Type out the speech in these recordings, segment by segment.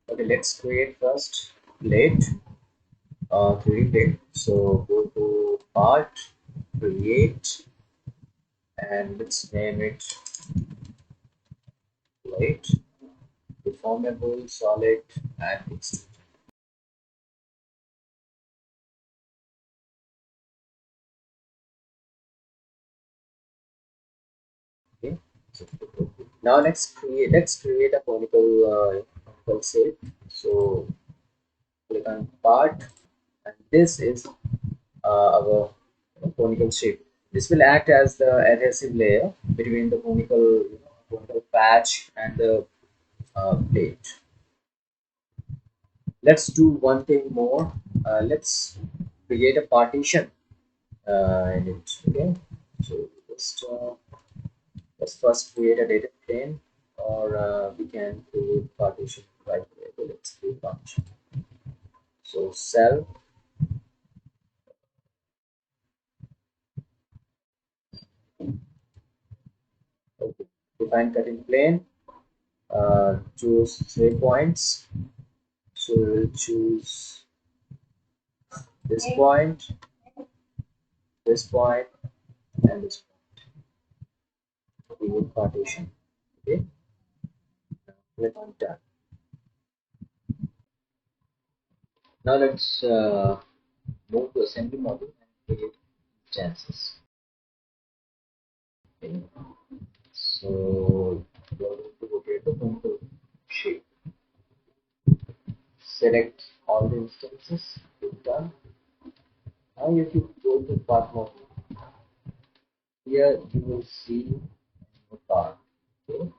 Okay, let's create first plate, 3D plate. So go to part, create, and let's name it plate, deformable, solid, and extrude. Okay. So now let's create a conical shape. So click on part, and this is our conical shape. This will act as the adhesive layer between the conical patch and the plate. Let's do one thing more. Let's create a partition in it. Okay, so let's first create a data plane, or we can create partition right away. So let's create partition. So cell, okay. Define cutting plane. Choose 3 points. So we'll choose this point, this point, and this point. Create partition. Okay, click on done. Now let's move to assembly module and create chances. Okay. So we are going to rotate the control shape. Select all the instances. Click done. Now if you go to part module, here you will see the part. Okay.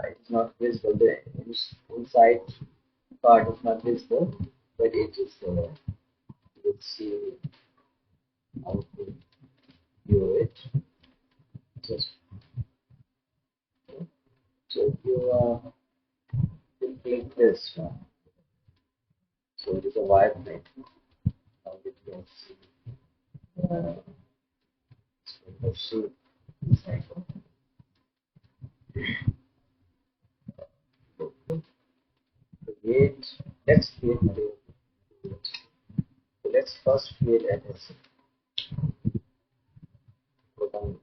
It is not visible. The inside part is not visible, but it is there. You will see how to view it. Just so you click this one. So it is a wireframe. Now you can see the shape cycle. Create. Let's create material. So let's first create adhesive. Click on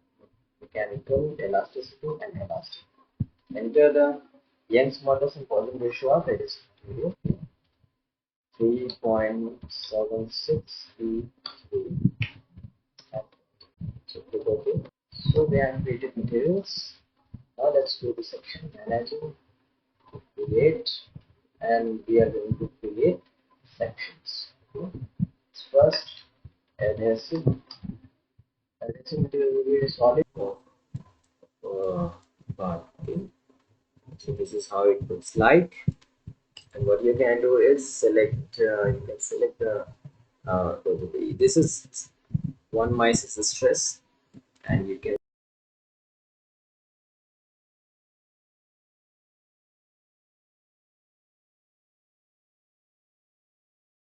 mechanical, elasticity, and elastic. Enter the Young's modulus and volume ratio of adhesive material. 3.7633. So click OK. So we have created materials. Now let's go to section managing, create, and we are going to create sections. Okay. First, adhesive. Adhesive material will be a solid part. Okay. So this is how it looks like. And what you can do is select. You can select this is one mice is stress, and you can